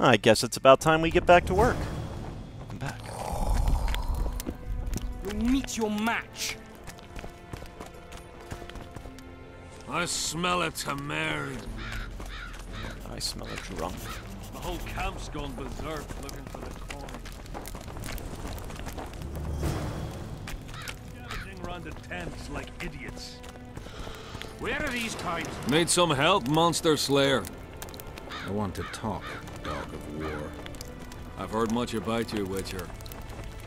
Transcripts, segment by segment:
I guess it's about time we get back to work. Welcome back. You'll meet your match. I smell a Tamari. I smell a drunk. The whole camp's gone berserk looking for the coin. Scavenging around the tents like idiots. Where are these types? Need some help, Monster Slayer? I want to talk, dog of war. I've heard much about you, Witcher.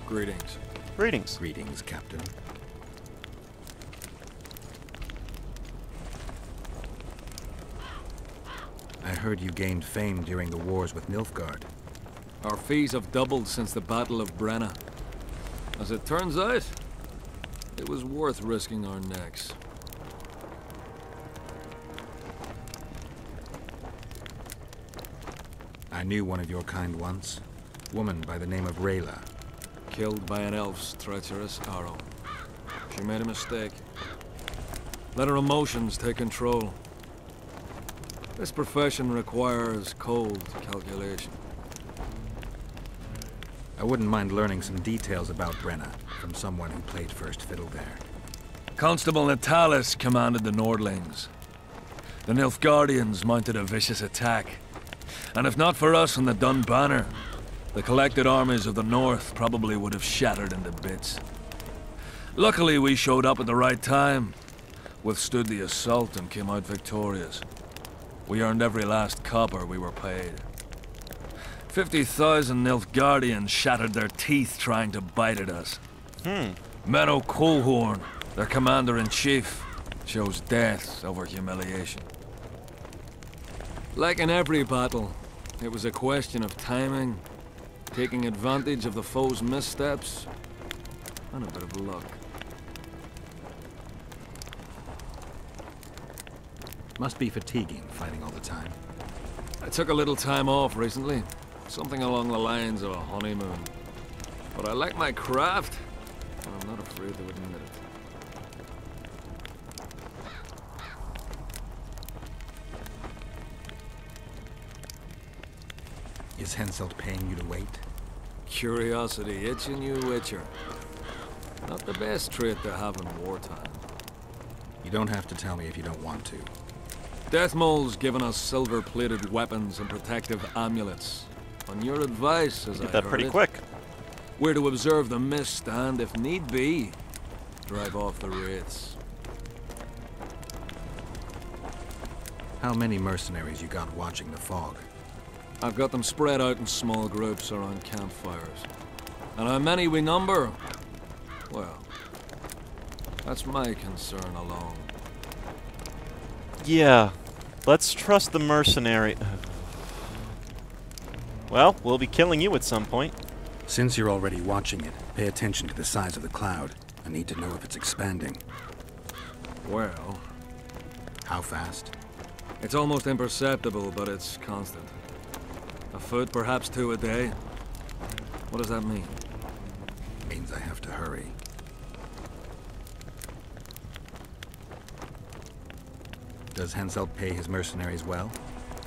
Greetings. Greetings. Greetings, Captain. I heard you gained fame during the wars with Nilfgaard. Our fees have doubled since the Battle of Brenna. As it turns out, it was worth risking our necks. I knew one of your kind once. Woman by the name of Rayla. Killed by an elf's treacherous arrow. She made a mistake. Let her emotions take control. This profession requires cold calculation. I wouldn't mind learning some details about Brenna from someone who played first fiddle there. Constable Natalis commanded the Nordlings. The Nilfgaardians mounted a vicious attack. And if not for us and the Dun Banner, the collected armies of the North probably would have shattered into bits. Luckily, we showed up at the right time, withstood the assault and came out victorious. We earned every last copper we were paid. 50,000 Nilfgaardians shattered their teeth trying to bite at us. Menno Colehorn, their commander-in-chief, chose death over humiliation. Like in every battle, it was a question of timing, taking advantage of the foe's missteps, and a bit of luck. Must be fatiguing, fighting all the time. I took a little time off recently, something along the lines of a honeymoon. But I like my craft, and I'm not afraid to admit it. Is Henselt paying you to wait? Curiosity itching you, Witcher. Not the best trait to have in wartime. You don't have to tell me if you don't want to. Deathmole's given us silver-plated weapons and protective amulets. On your advice, as I Get that heard pretty it, quick. we're to observe the mist and, if need be, drive off the wraiths. How many mercenaries you got watching the fog? I've got them spread out in small groups around campfires. And how many we number? Well, that's my concern alone. Yeah. Let's trust the mercenary. Well, we'll be killing you at some point. Since you're already watching it, pay attention to the size of the cloud. I need to know if it's expanding. Well, How fast? it's almost imperceptible, but it's constant. A foot, perhaps 2 a day. What does that mean? Means I have to hurry. Does Henselt pay his mercenaries well?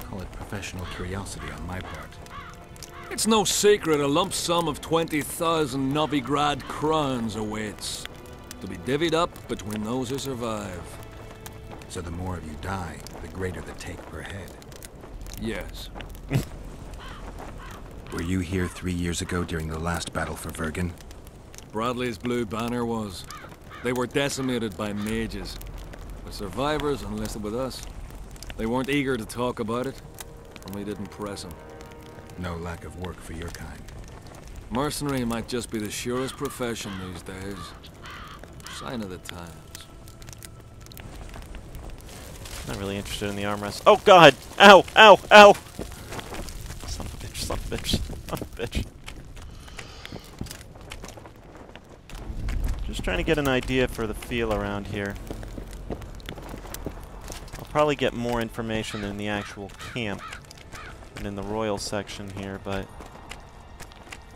Call it professional curiosity on my part. It's no secret a lump sum of 20,000 Novigrad crowns awaits, to be divvied up between those who survive. So the more of you die, the greater the take per head. Yes. Were you here 3 years ago during the last battle for Vergen? Bradley's Blue Banner was. They were decimated by mages. The survivors enlisted with us. They weren't eager to talk about it, and we didn't press them. No lack of work for your kind. Mercenary might just be the surest profession these days. Sign of the times. Not really interested in the armrest. Oh god! Ow! Ow! Ow! Son of a bitch, son of a bitch, son of a bitch. Just trying to get an idea for the feel around here. I'll probably get more information in the actual camp than in the royal section here, but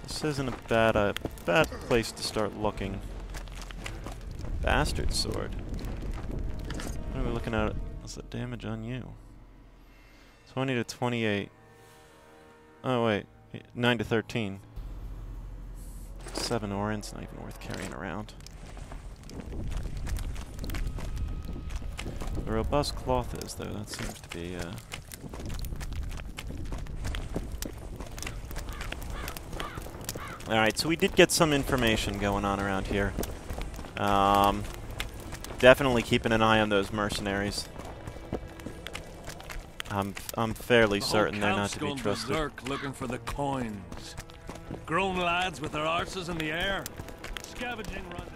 this isn't a bad place to start looking. Bastard sword. What are we looking at? What's the damage on you? 20 to 28. Oh, wait. 9 to 13. 7 orens, not even worth carrying around. The robust cloth is, though. That seems to be, Alright, so we did get some information going on around here. Definitely keeping an eye on those mercenaries. I'm fairly certain they're not to be trusted. Berserk looking for the coins. Grown lads with their arses in the air. Scavenging run.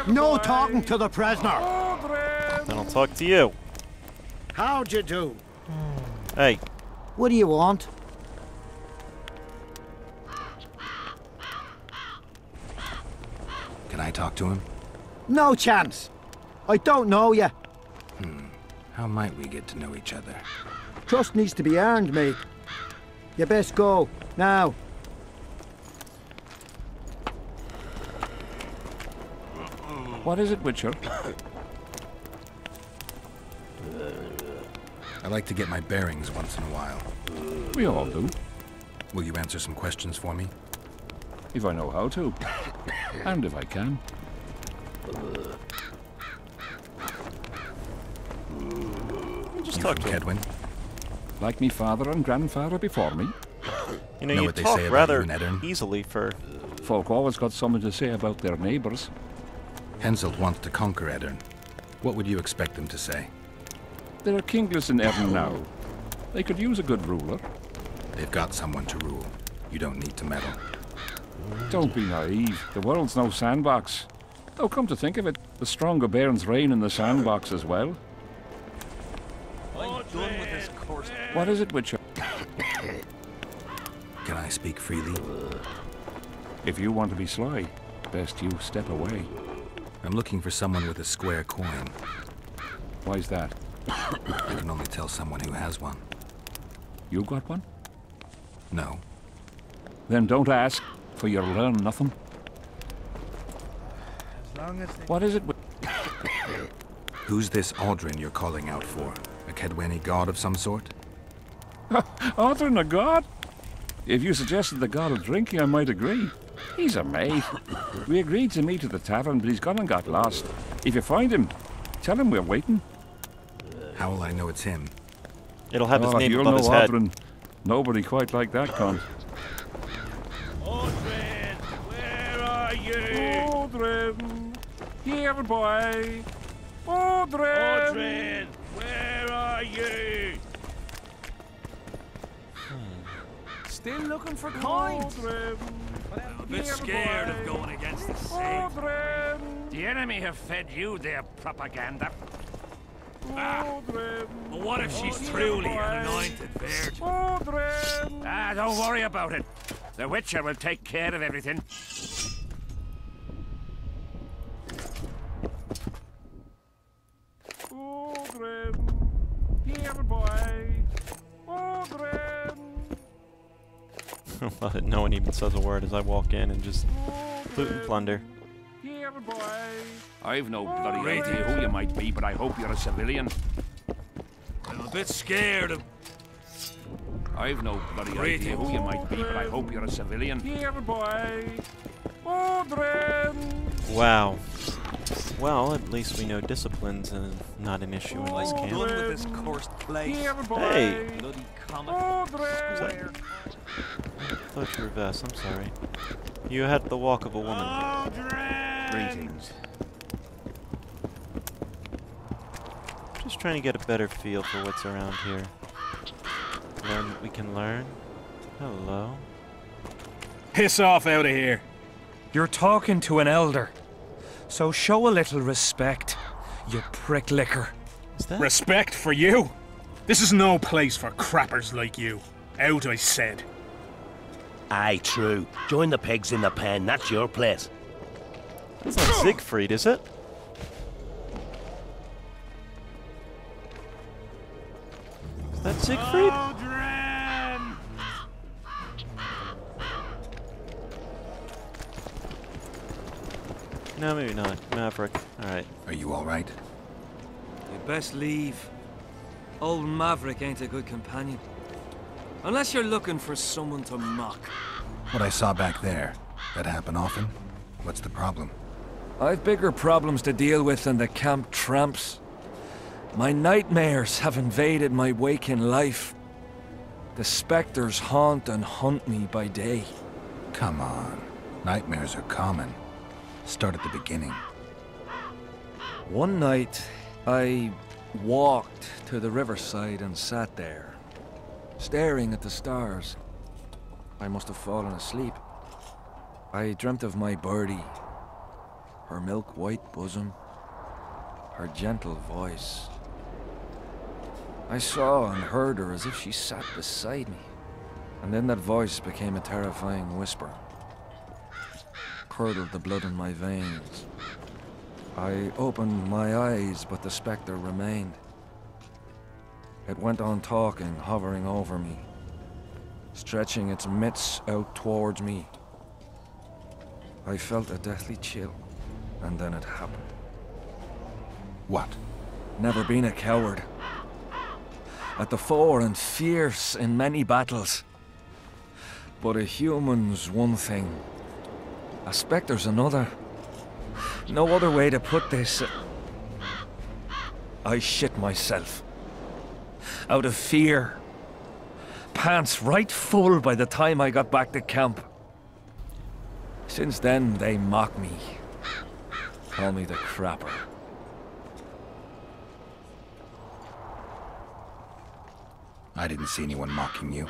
No talking to the prisoner. Then I'll talk to you. How'd you do? Hey. What do you want? Can I talk to him? No chance. I don't know you. How might we get to know each other? Trust needs to be earned, mate. You best go, now. What is it, Witcher? I like to get my bearings once in a while. We all do, Will you answer some questions for me? if I know how to. And if I can. Just You talk from to him. Kedwin? Like me father and grandfather before me. You know, Know you what they talk say about rather you and Eddern? easily for... Folk always got something to say about their neighbours. Henselt wants to conquer Eddern. What would you expect them to say? There are kingless in Erin now. They could use a good ruler. They've got someone to rule. You don't need to meddle. Don't be naive. The world's no sandbox. Oh, come to think of it, the stronger barons reign in the sandbox as well. I'm done with this course. What is it, Witcher? Can I speak freely? If you want to be sly, best you step away. I'm looking for someone with a square coin. Why's that? I can only tell someone who has one. You got one? No. Then don't ask, for you'll learn nothing. What is it? Who's this Aldrin you're calling out for? A Kedweni god of some sort? Aldrin, a god? If you suggested the god of drinking, I might agree. He's a mate. We agreed to meet at the tavern, but he's gone and got lost. If you find him, tell him we're waiting. How will I know it's him? It'll have his name you'll above know his head. Aldrin. Nobody quite like that cunt. Aldrin, where are you? Aldrin, here, boy. Aldrin. Aldrin, where are you? Still looking for coins. Aldrin. I'm a bit scared of going against the Saints. Aldrin. The enemy have fed you their propaganda. Aldrin. But what if she's truly an anointed virgin? Aldrin. Don't worry about it. The Witcher will take care of everything. Aldrin. Here, boy. Aldrin. Love it. No one even says a word as I walk in and just loot and plunder. Here, boy. I've no bloody idea who you might be, but I hope you're a civilian. I'm a bit scared of... I've no bloody idea who you might be, but I hope you're a civilian. Here, boy. Aldrin. Wow. Well, at least we know discipline's not an issue in this I'm camp. done with this cursed place. Here, boy. Hey! Bloody comet. Aldrin. I thought you were Vess, I'm sorry. You had the walk of a woman. Greetings. Just trying to get a better feel for what's around here. Learn what we can learn. Hello. Piss off out of here. You're talking to an elder. So show a little respect, you prick licker. Is that? Respect for you? This is no place for crappers like you. Out, I said. Aye, true. Join the pigs in the pen, that's your place. That's not Siegfried, is it? Is that Siegfried? Aldrin! No, maybe not. Maverick. Alright. Are you all right? You'd best leave. Old Maverick ain't a good companion. Unless you're looking for someone to mock. What I saw back there, that happen often? What's the problem? I've bigger problems to deal with than the camp tramps. My nightmares have invaded my waking life. The specters haunt and hunt me by day. Come on. Nightmares are common. Start at the beginning. One night, I walked to the riverside and sat there, staring at the stars. I must have fallen asleep. I dreamt of my birdie, her milk-white bosom, her gentle voice. I saw and heard her as if she sat beside me, and then that voice became a terrifying whisper. Curdled the blood in my veins. I opened my eyes, but the spectre remained. It went on talking, hovering over me, stretching its mitts out towards me. I felt a deathly chill, and then it happened. What? Never been a coward. At the fore and fierce in many battles. But a human's one thing. A spectre's another. No other way to put this. I shit myself. Out of fear. Pants right full by the time I got back to camp. Since then, they mock me. Call me the crapper. I didn't see anyone mocking you.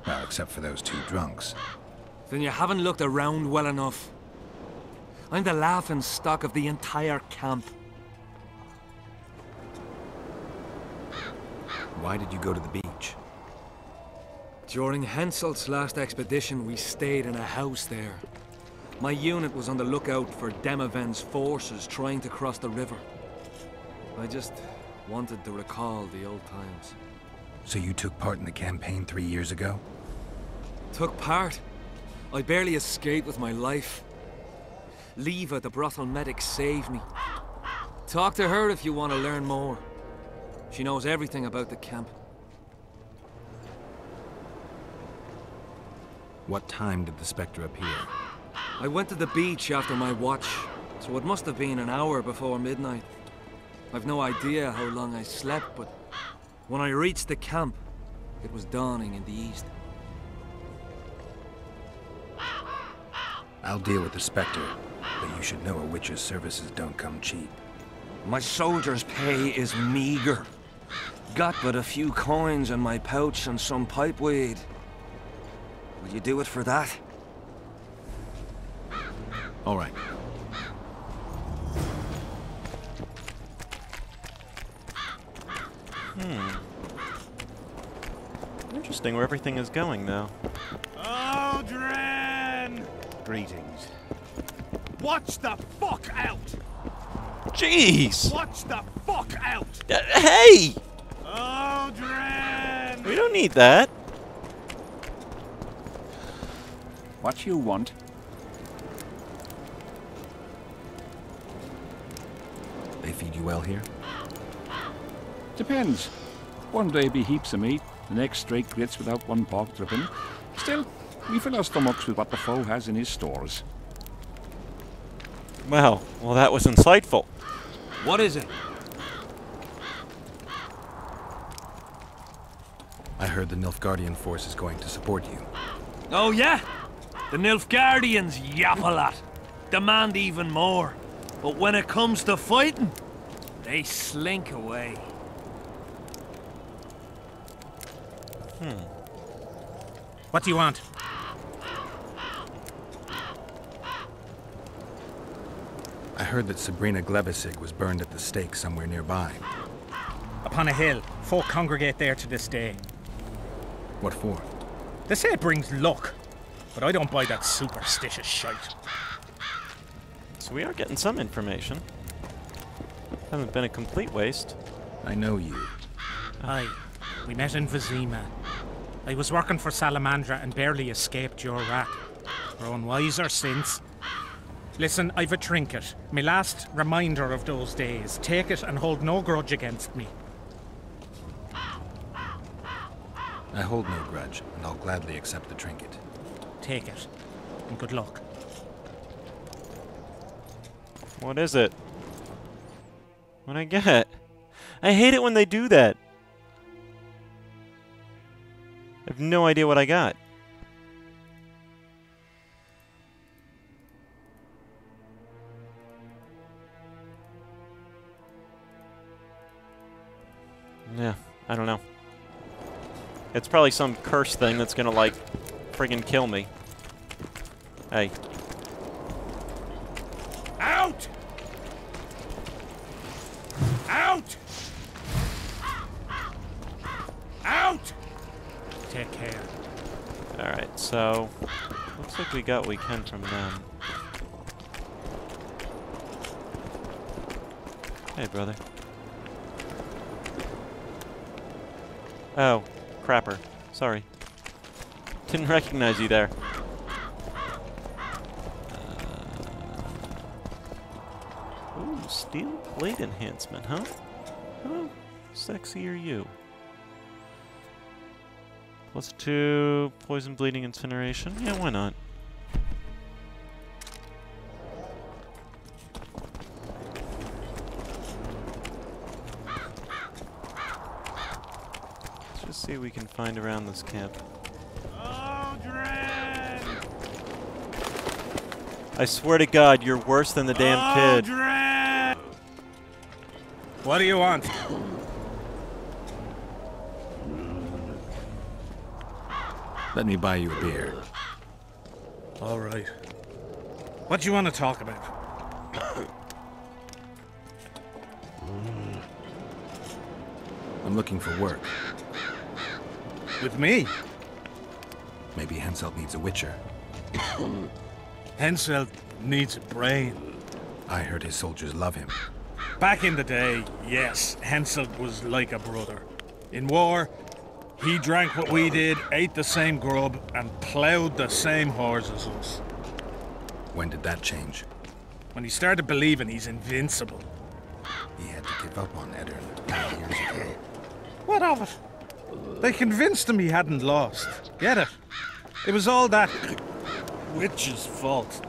Well, except for those two drunks. Then you haven't looked around well enough. I'm the laughing stock of the entire camp. Why did you go to the beach? During Henselt's last expedition, we stayed in a house there. My unit was on the lookout for Demaven's forces trying to cross the river. I just wanted to recall the old times. So you took part in the campaign 3 years ago? Took part? I barely escaped with my life. Leva, the brothel medic, saved me. Talk to her if you want to learn more. She knows everything about the camp. What time did the Spectre appear? I went to the beach after my watch, so it must have been an hour before midnight. I've no idea how long I slept, but when I reached the camp, it was dawning in the east. I'll deal with the Spectre, but you should know a witch's services don't come cheap. My soldier's pay is meager. Got but a few coins in my pouch and some pipeweed. Will you do it for that? All right. Interesting where everything is going, though. Aldrin! Greetings. Watch the fuck out! Jeez! Watch the fuck out! Hey! Aldrin! We don't need that. What you want? They feed you well here? Depends. One day be heaps of meat, the next straight grits without one pork dripping. Still, we fill our stomachs with what the foe has in his stores. Well, that was insightful. What is it? I heard the Nilfgaardian force is going to support you. Oh yeah? The Nilfgaardians yap a lot. Demand even more. But when it comes to fighting, they slink away. What do you want? I heard that Sabrina Glebisig was burned at the stake somewhere nearby. Upon a hill. Folk congregate there to this day. What for? They say it brings luck, but I don't buy that superstitious shite. So we are getting some information. Hasn't been a complete waste. I know you. Aye, we met in Vizima. I was working for Salamandra and barely escaped your rat. Grown wiser since. Listen, I've a trinket. My last reminder of those days. Take it and hold no grudge against me. I hold no grudge, and I'll gladly accept the trinket. Take it, and good luck. What is it? What'd I get? I hate it when they do that. I have no idea what I got. Yeah, I don't know. It's probably some curse thing that's gonna, like, friggin' kill me. Hey. Out! Out! Out! Take care. Alright, so... looks like we got what we can from them. Hey, brother. Oh, crapper. Sorry. Didn't recognize you there. Ooh, steel plate enhancement, huh? How sexy are you? +2, poison, bleeding, incineration. Yeah, why not? Let's just see what we can find around this camp. I swear to God, you're worse than the damn kid. What do you want? Let me buy you a beer. All right. What do you want to talk about? I'm looking for work. With me? Maybe Henselt needs a witcher. Henselt needs a brain. I heard his soldiers love him. Back in the day, yes, Henselt was like a brother. In war, he drank what we did, ate the same grub, and ploughed the same horse as us. When did that change? When he started believing he's invincible. He had to give up on Eddard years ago. What of it? They convinced him he hadn't lost. Get it? It was all that witch's fault.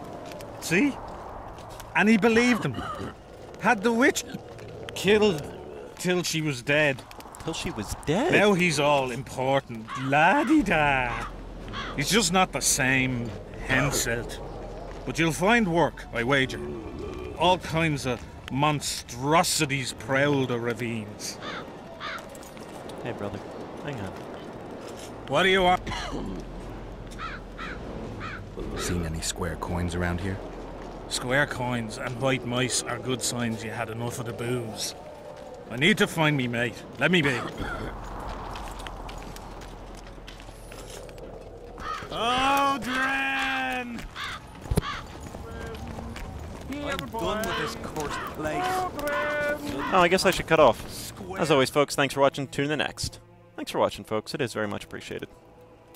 See? And he believed him. Had the witch killed till she was dead. Till she was dead? Now he's all important. La-di-da. He's just not the same Henselt. But you'll find work, I wager. All kinds of monstrosities prowl the ravines. Hey, brother. Hang on. What do you want? Seen any square coins around here? Square coins and white mice are good signs you had enough of the booze. I need to find me mate. Let me be. Odrin! I'm done with this cursed place. Oh, I guess I should cut off. As always, folks, thanks for watching. Tune in the next. Thanks for watching, folks. It is very much appreciated.